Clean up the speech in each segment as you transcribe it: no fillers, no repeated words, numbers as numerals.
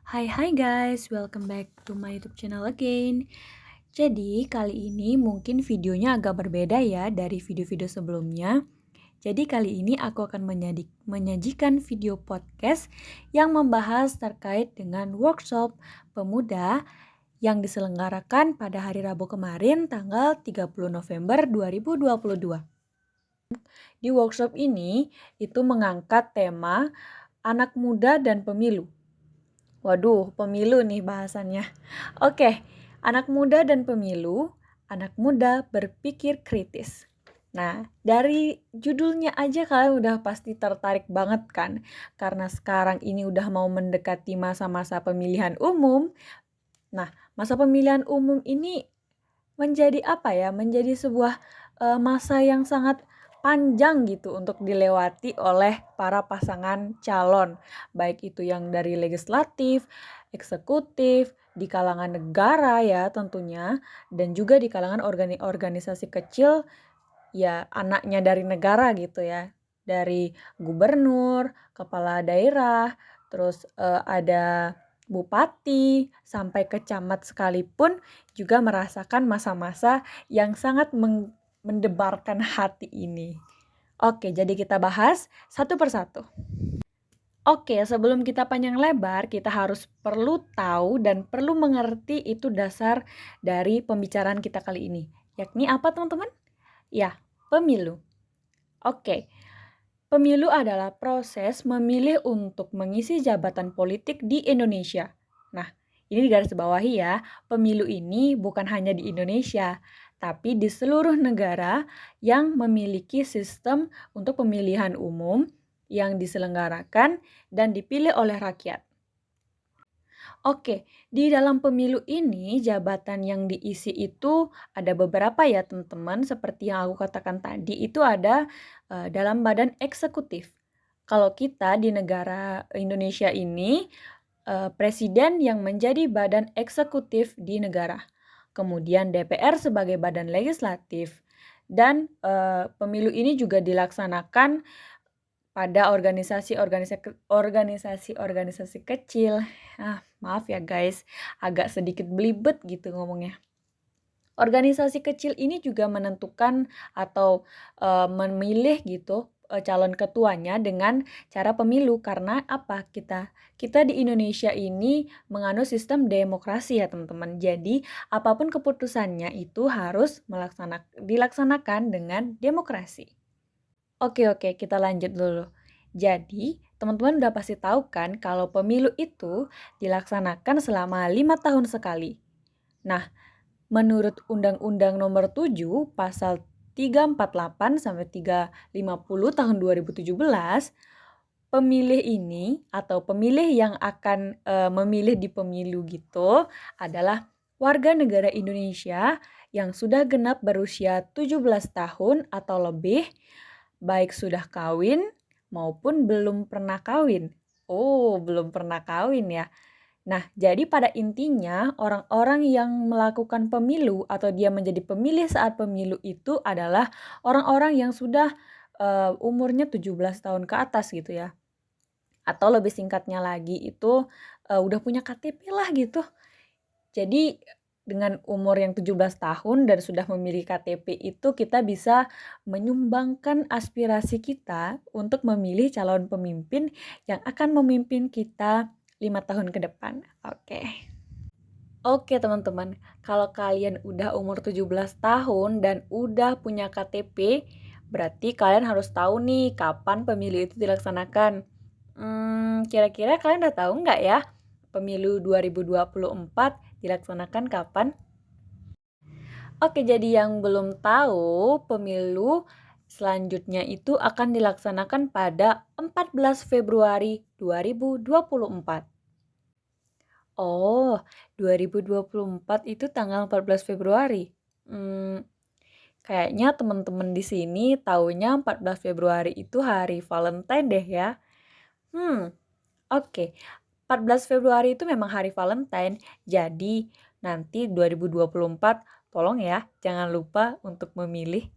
Hai guys, welcome back to my YouTube channel again. Jadi kali ini mungkin videonya agak berbeda ya dari video-video sebelumnya. Jadi kali ini aku akan menyajikan video podcast yang membahas terkait dengan workshop pemuda yang diselenggarakan pada hari Rabu kemarin tanggal 30 November 2022. Di workshop ini itu mengangkat tema anak muda dan pemilu. Waduh, pemilu nih bahasannya. Oke, anak muda dan pemilu, anak muda berpikir kritis. Nah, dari judulnya aja kalian udah pasti tertarik banget kan? Karena sekarang ini udah mau mendekati masa-masa pemilihan umum. Nah, masa pemilihan umum ini menjadi apa ya? Menjadi sebuah masa yang sangat panjang gitu untuk dilewati oleh para pasangan calon, baik itu yang dari legislatif, eksekutif, di kalangan negara ya tentunya, dan juga di kalangan organisasi kecil ya anaknya dari negara gitu ya, dari gubernur, kepala daerah, terus ada bupati, sampai ke camat sekalipun juga merasakan masa-masa yang sangat mendebarkan hati ini. Oke, jadi kita bahas satu persatu. Oke, sebelum kita panjang lebar, kita harus perlu tahu dan perlu mengerti itu dasar dari pembicaraan kita kali ini. Yakni apa teman-teman? Ya, pemilu. Oke, pemilu adalah proses memilih untuk mengisi jabatan politik di Indonesia. Nah, ini digarisbawahi ya, pemilu ini bukan hanya di Indonesia, tapi di seluruh negara yang memiliki sistem untuk pemilihan umum yang diselenggarakan dan dipilih oleh rakyat. Oke, di dalam pemilu ini jabatan yang diisi itu ada beberapa ya teman-teman, seperti yang aku katakan tadi itu ada dalam badan eksekutif. Kalau kita di negara Indonesia ini, presiden yang menjadi badan eksekutif di negara. Kemudian DPR sebagai badan legislatif. Dan pemilu ini juga dilaksanakan pada organisasi-organisasi kecil. Maaf ya guys, agak sedikit belibet gitu ngomongnya. Organisasi kecil ini juga menentukan atau memilih gitu calon ketuanya dengan cara pemilu. Karena apa? Kita di Indonesia ini menganut sistem demokrasi ya teman-teman. Jadi apapun keputusannya itu harus dilaksanakan dengan demokrasi. Oke, kita lanjut dulu. Jadi, teman-teman udah pasti tahu kan kalau pemilu itu dilaksanakan selama 5 tahun sekali. Nah, menurut Undang-Undang Nomor 7 Pasal 348 sampai 350 tahun 2017, pemilih ini atau pemilih yang akan memilih di pemilu gitu adalah warga negara Indonesia yang sudah genap berusia 17 tahun atau lebih, baik sudah kawin maupun belum pernah kawin. Oh, belum pernah kawin ya. Nah, jadi pada intinya orang-orang yang melakukan pemilu atau dia menjadi pemilih saat pemilu itu adalah orang-orang yang sudah umurnya 17 tahun ke atas gitu ya. Atau lebih singkatnya lagi itu udah punya KTP lah gitu. Jadi dengan umur yang 17 tahun dan sudah memiliki KTP itu kita bisa menyumbangkan aspirasi kita untuk memilih calon pemimpin yang akan memimpin kita 5 tahun ke depan. Oke teman-teman, kalau kalian udah umur 17 tahun dan udah punya KTP, berarti kalian harus tahu nih kapan pemilu itu dilaksanakan. Kira-kira kalian udah tahu nggak ya pemilu 2024 dilaksanakan kapan? Oke, jadi yang belum tahu, pemilu selanjutnya itu akan dilaksanakan pada 14 Februari 2024. Oh, 2024 itu tanggal 14 Februari. Kayaknya teman-teman di sini taunya 14 Februari itu hari Valentine deh ya. Oke. 14 Februari itu memang hari Valentine, jadi nanti 2024 tolong ya jangan lupa untuk memilih.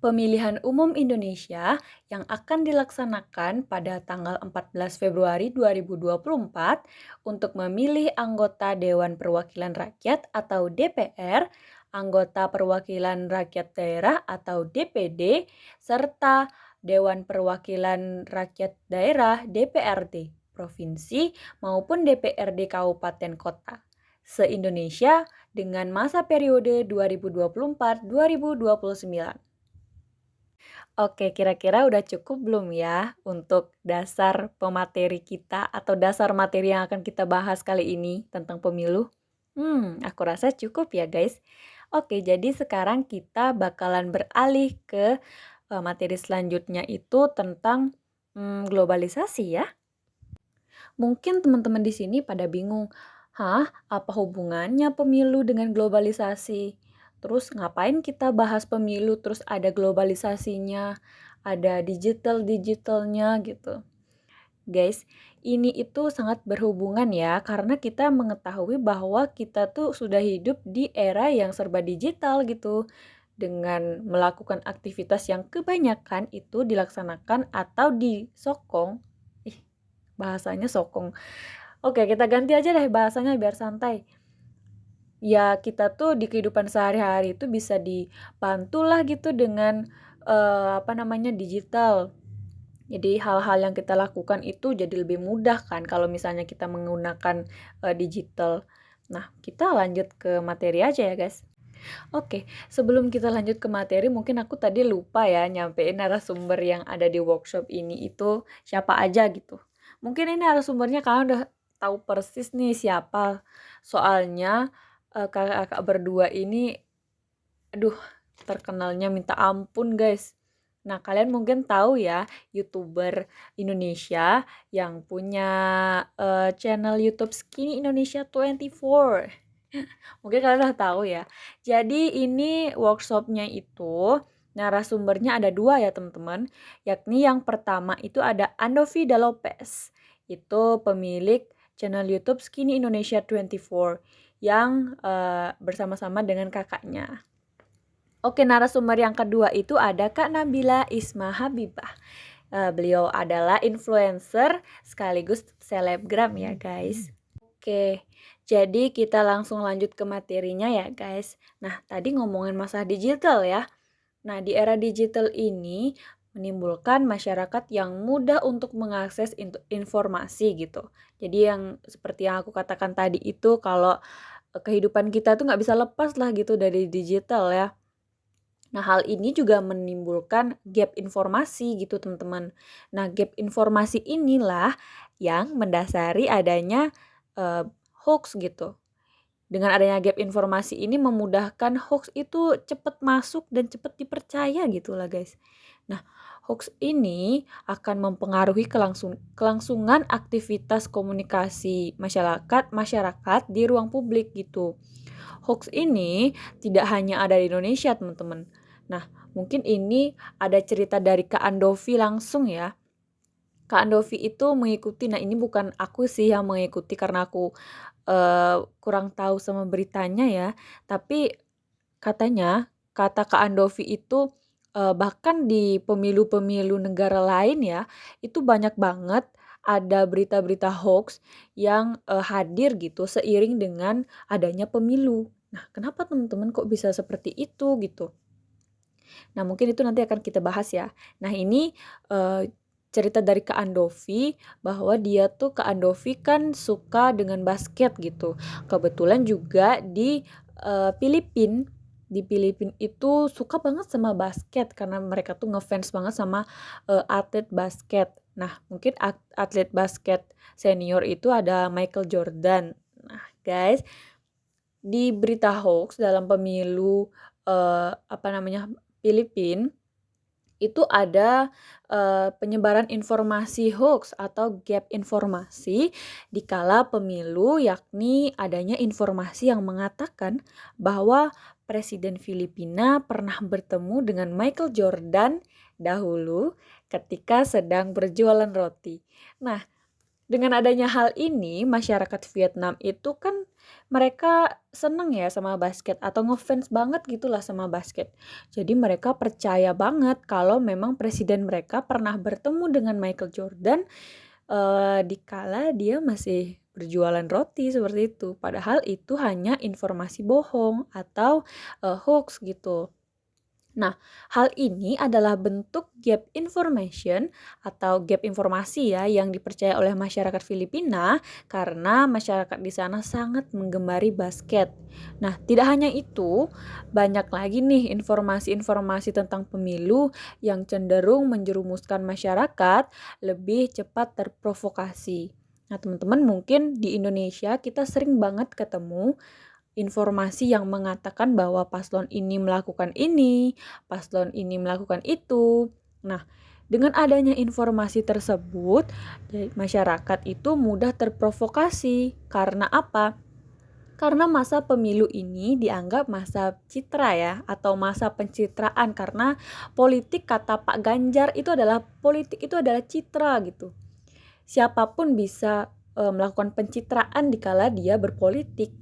Pemilihan umum Indonesia yang akan dilaksanakan pada tanggal 14 Februari 2024 untuk memilih anggota Dewan Perwakilan Rakyat atau DPR, anggota Perwakilan Rakyat Daerah atau DPD, serta Dewan Perwakilan Rakyat Daerah DPRD, Provinsi maupun DPRD Kabupaten Kota se-Indonesia dengan masa periode 2024-2029. Oke, kira-kira udah cukup belum ya untuk dasar pemateri kita atau dasar materi yang akan kita bahas kali ini tentang pemilu? Aku rasa cukup ya guys. Oke, jadi sekarang kita bakalan beralih ke materi selanjutnya itu tentang globalisasi ya. Mungkin teman-teman di sini pada bingung, hah, apa hubungannya pemilu dengan globalisasi? Terus ngapain kita bahas pemilu terus ada globalisasinya, ada digitalnya gitu. Guys, ini itu sangat berhubungan ya karena kita mengetahui bahwa kita tuh sudah hidup di era yang serba digital gitu. Dengan melakukan aktivitas yang kebanyakan itu dilaksanakan atau disokong. Bahasanya sokong. Oke, kita ganti aja deh bahasanya biar santai. Ya, kita tuh di kehidupan sehari-hari itu bisa dibantu lah gitu dengan digital. Jadi hal-hal yang kita lakukan itu jadi lebih mudah kan kalau misalnya kita menggunakan digital. Nah, kita lanjut ke materi aja ya, guys. Oke, sebelum kita lanjut ke materi, mungkin aku tadi lupa ya nyampein narasumber yang ada di workshop ini itu siapa aja gitu. Mungkin ini narasumbernya kalian udah tahu persis nih siapa. Soalnya kakak-kakak berdua ini, aduh, terkenalnya minta ampun guys. Nah, kalian mungkin tahu ya, YouTuber Indonesia yang punya channel YouTube Skinny Indonesia 24. Mungkin kalian udah tahu ya. Jadi ini workshopnya itu narasumbernya ada 2 ya teman-teman. Yakni yang pertama itu ada Andovi Lopez. Itu pemilik channel YouTube Skinny Indonesia 24 yang bersama-sama dengan kakaknya. Oke, narasumber yang kedua itu ada Kak Nabila Isma Habibah. Beliau adalah influencer sekaligus selebgram ya guys. Oke, jadi kita langsung lanjut ke materinya ya guys. Nah, tadi ngomongin masalah digital ya. Nah, di era digital ini menimbulkan masyarakat yang mudah untuk mengakses informasi gitu. Jadi yang seperti yang aku katakan tadi itu kalau kehidupan kita tuh nggak bisa lepas lah gitu dari digital ya. Nah, hal ini juga menimbulkan gap informasi gitu teman-teman. Nah, gap informasi inilah yang mendasari adanya hoax gitu. Dengan adanya gap informasi ini memudahkan hoax itu cepat masuk dan cepat dipercaya gitu lah guys. Nah, hoax ini akan mempengaruhi kelangsungan aktivitas komunikasi masyarakat di ruang publik gitu. Hoax ini tidak hanya ada di Indonesia teman-teman. Nah, mungkin ini ada cerita dari Kak Andovi langsung ya. Kak Andovi itu mengikuti, nah ini bukan aku sih yang mengikuti karena aku kurang tahu sama beritanya ya. Tapi katanya, kata Kak Andovi itu bahkan di pemilu-pemilu negara lain ya, itu banyak banget ada berita-berita hoax yang hadir gitu seiring dengan adanya pemilu. Nah, kenapa teman-teman kok bisa seperti itu gitu? Nah, mungkin itu nanti akan kita bahas ya. Nah, ini cerita dari Kak Andovi bahwa dia tuh Kak Andovi kan suka dengan basket gitu. Kebetulan juga di Filipina, di Filipina itu suka banget sama basket karena mereka tuh ngefans banget sama atlet basket. Nah, mungkin atlet basket senior itu ada Michael Jordan. Nah, guys, di berita hoax dalam pemilu Filipina itu ada penyebaran informasi hoax atau gap informasi di kala pemilu, yakni adanya informasi yang mengatakan bahwa Presiden Filipina pernah bertemu dengan Michael Jordan dahulu ketika sedang berjualan roti. Nah, dengan adanya hal ini, masyarakat Vietnam itu kan mereka seneng ya sama basket atau ngefans banget gitulah sama basket. Jadi mereka percaya banget kalau memang presiden mereka pernah bertemu dengan Michael Jordan, dikala dia masih berjualan roti seperti itu. Padahal itu hanya informasi bohong atau, hoaks gitu. Nah, hal ini adalah bentuk gap information atau gap informasi ya yang dipercaya oleh masyarakat Filipina karena masyarakat di sana sangat menggemari basket. Nah, tidak hanya itu, banyak lagi nih informasi-informasi tentang pemilu yang cenderung menjerumuskan masyarakat lebih cepat terprovokasi. Nah, teman-teman mungkin di Indonesia kita sering banget ketemu informasi yang mengatakan bahwa paslon ini melakukan ini, paslon ini melakukan itu. Nah, dengan adanya informasi tersebut, masyarakat itu mudah terprovokasi. Karena apa? Karena masa pemilu ini dianggap masa citra ya, atau masa pencitraan. Karena politik, kata Pak Ganjar, itu adalah politik itu adalah citra gitu. Siapapun bisa melakukan pencitraan dikala dia berpolitik.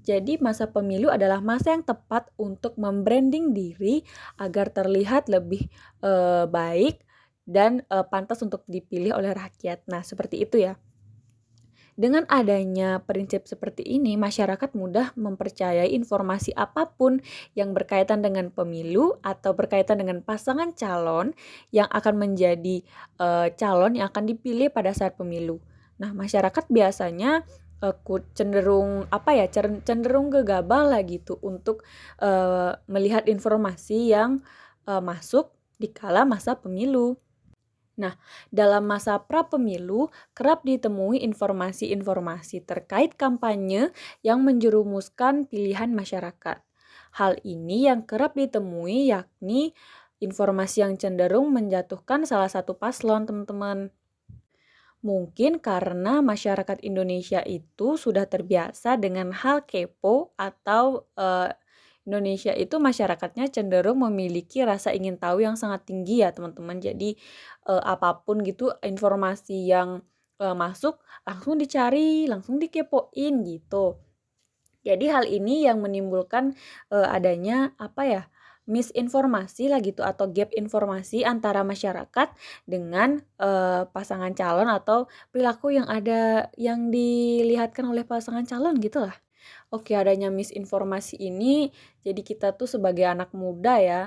Jadi masa pemilu adalah masa yang tepat untuk membranding diri agar terlihat lebih baik dan pantas untuk dipilih oleh rakyat. Nah, seperti itu ya. Dengan adanya prinsip seperti ini, masyarakat mudah mempercayai informasi apapun yang berkaitan dengan pemilu atau berkaitan dengan pasangan calon yang akan menjadi calon yang akan dipilih pada saat pemilu. Nah, masyarakat biasanya cenderung cenderung gegabah lah gitu untuk melihat informasi yang masuk di kala masa pemilu. Nah, dalam masa pra-pemilu kerap ditemui informasi-informasi terkait kampanye yang menjerumuskan pilihan masyarakat. Hal ini yang kerap ditemui yakni informasi yang cenderung menjatuhkan salah satu paslon, teman-teman. Mungkin karena masyarakat Indonesia itu sudah terbiasa dengan hal kepo atau Indonesia itu masyarakatnya cenderung memiliki rasa ingin tahu yang sangat tinggi ya teman-teman. Jadi apapun gitu informasi yang masuk langsung dicari, langsung dikepoin gitu. Jadi hal ini yang menimbulkan adanya misinformasi lah gitu atau gap informasi antara masyarakat dengan pasangan calon atau perilaku yang dilihatkan oleh pasangan calon gitulah. Oke, adanya misinformasi ini jadi kita tuh sebagai anak muda ya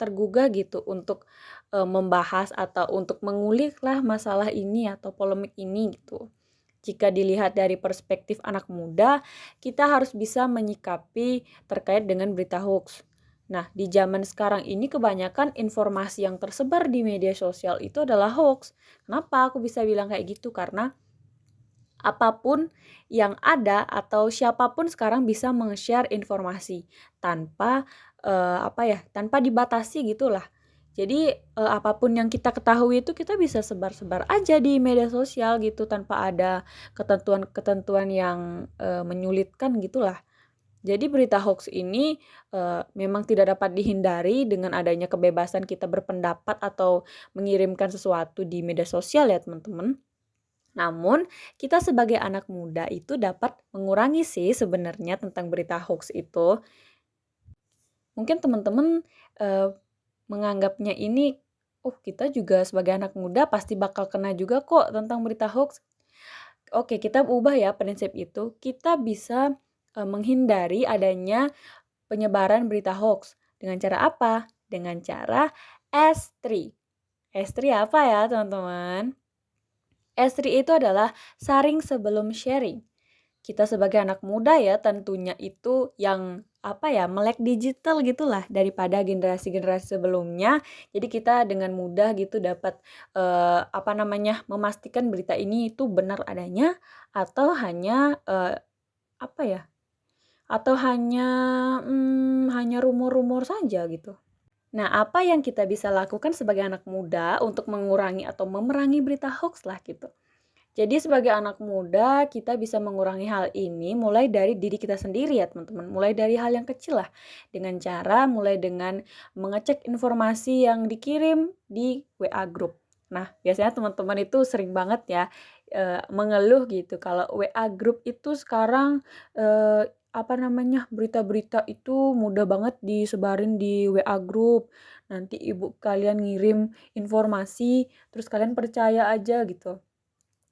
tergugah gitu untuk membahas atau untuk mengulik lah masalah ini atau polemik ini gitu. Jika dilihat dari perspektif anak muda, kita harus bisa menyikapi terkait dengan berita hoax. Nah, di zaman sekarang ini kebanyakan informasi yang tersebar di media sosial itu adalah hoax. Kenapa aku bisa bilang kayak gitu? Karena apapun yang ada atau siapapun sekarang bisa meng-share informasi tanpa tanpa dibatasi gitulah. Jadi apapun yang kita ketahui itu kita bisa sebar-sebar aja di media sosial gitu tanpa ada ketentuan-ketentuan yang menyulitkan gitulah. Jadi berita hoax ini memang tidak dapat dihindari dengan adanya kebebasan kita berpendapat atau mengirimkan sesuatu di media sosial ya teman-teman. Namun, kita sebagai anak muda itu dapat mengurangi sih sebenarnya tentang berita hoax itu. Mungkin teman-teman menganggapnya ini, oh kita juga sebagai anak muda pasti bakal kena juga kok tentang berita hoax. Oke, kita ubah ya prinsip itu. Kita bisa menghindari adanya penyebaran berita hoax. Dengan cara apa? Dengan cara S3. S3 apa ya teman-teman? S3 itu adalah saring sebelum sharing. Kita sebagai anak muda ya tentunya itu yang melek digital gitulah daripada generasi-generasi sebelumnya. Jadi kita dengan mudah gitu dapat memastikan berita ini itu benar adanya atau hanya atau hanya rumor-rumor saja gitu. Nah, apa yang kita bisa lakukan sebagai anak muda untuk mengurangi atau memerangi berita hoax lah gitu. Jadi sebagai anak muda kita bisa mengurangi hal ini mulai dari diri kita sendiri ya teman-teman. Mulai dari hal yang kecil lah. Dengan cara mulai dengan mengecek informasi yang dikirim di WA group. Nah biasanya teman-teman itu sering banget ya mengeluh gitu kalau WA grup itu sekarang, berita-berita itu mudah banget disebarin di WA grup. Nanti ibu kalian ngirim informasi, terus kalian percaya aja gitu.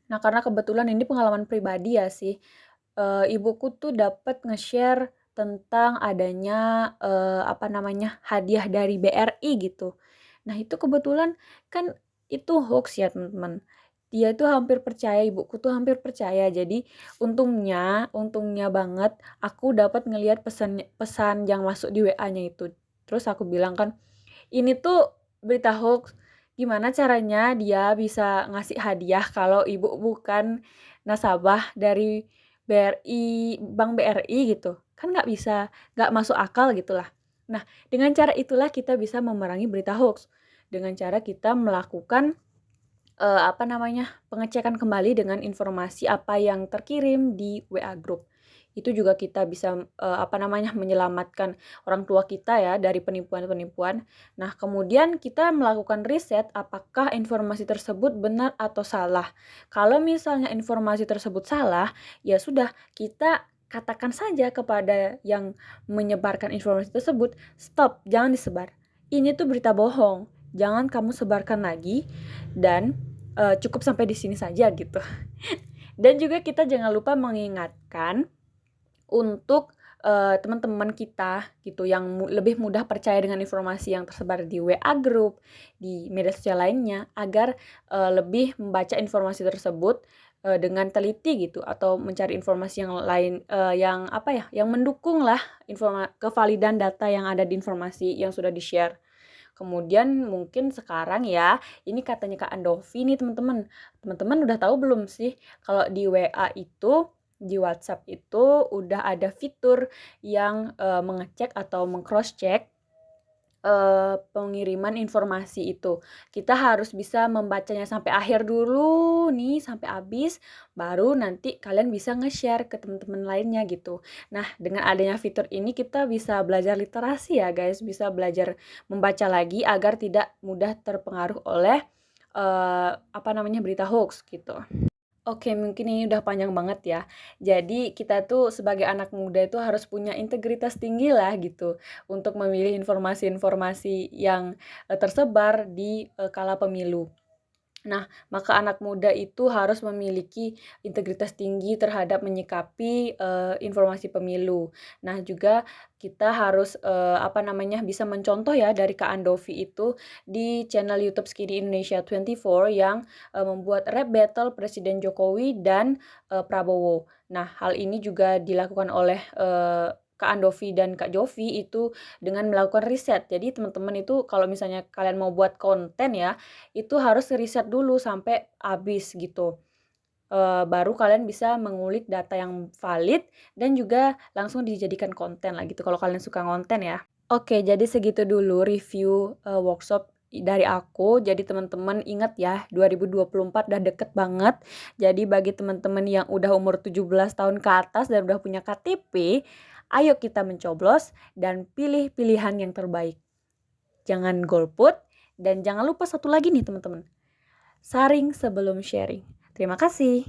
Nah, karena kebetulan ini pengalaman pribadi ya sih, ibuku tuh dapat nge-share tentang adanya, hadiah dari BRI gitu. Nah, itu kebetulan kan itu hoax ya teman-teman. Dia tuh hampir percaya, ibuku tuh hampir percaya. Jadi untungnya untungnya banget aku dapat ngelihat pesan yang masuk di WA-nya itu. Terus aku bilang kan, "Ini tuh berita hoax, gimana caranya dia bisa ngasih hadiah kalau ibu bukan nasabah dari Bank BRI gitu, kan nggak bisa, nggak masuk akal gitulah. Nah, dengan cara itulah kita bisa memerangi berita hoax, dengan cara kita melakukan, pengecekan kembali dengan informasi apa yang terkirim di WA Group. Itu juga kita bisa, menyelamatkan orang tua kita ya dari penipuan-penipuan. Nah, kemudian kita melakukan riset apakah informasi tersebut benar atau salah. Kalau misalnya informasi tersebut salah, ya sudah kita katakan saja kepada yang menyebarkan informasi tersebut, "Stop, jangan disebar. Ini tuh berita bohong, jangan kamu sebarkan lagi dan, cukup sampai di sini saja," gitu. Dan juga kita jangan lupa mengingatkan untuk, teman-teman kita gitu yang lebih mudah percaya dengan informasi yang tersebar di WA Group, di media sosial lainnya agar, lebih membaca informasi tersebut, dengan teliti gitu atau mencari informasi yang lain, yang mendukunglah kevalidan data yang ada di informasi yang sudah di-share. Kemudian mungkin sekarang ya, ini katanya Kak Andovi nih teman-teman. Teman-teman udah tahu belum sih kalau di WA itu, di WhatsApp itu udah ada fitur yang, mengecek atau meng-cross check, pengiriman informasi itu. Kita harus bisa membacanya sampai akhir dulu nih, sampai habis, baru nanti kalian bisa nge-share ke teman-teman lainnya gitu. Nah, dengan adanya fitur ini kita bisa belajar literasi ya guys, bisa belajar membaca lagi agar tidak mudah terpengaruh oleh, berita hoax gitu. Oke, mungkin ini udah panjang banget ya. Jadi kita tuh sebagai anak muda itu harus punya integritas tinggi lah gitu, untuk memilih informasi-informasi yang, tersebar di, kala pemilu. Nah, maka anak muda itu harus memiliki integritas tinggi terhadap menyikapi, informasi pemilu. Nah, juga kita harus, bisa mencontoh ya dari Kak Andovi itu di channel YouTube Skidi Indonesia 24 yang, membuat rap battle Presiden Jokowi dan, Prabowo. Nah, hal ini juga dilakukan oleh, Kak Andovi dan Kak Jovi itu dengan melakukan riset. Jadi teman-teman itu kalau misalnya kalian mau buat konten ya, itu harus riset dulu sampai habis gitu. Baru kalian bisa mengulik data yang valid dan juga langsung dijadikan konten lah gitu kalau kalian suka konten ya. Oke, jadi segitu dulu review, workshop dari aku. Jadi teman-teman ingat ya, 2024 udah deket banget. Jadi bagi teman-teman yang udah umur 17 tahun ke atas dan udah punya KTP, ayo kita mencoblos dan pilih pilihan yang terbaik. Jangan golput dan jangan lupa satu lagi nih teman-teman, saring sebelum sharing. Terima kasih.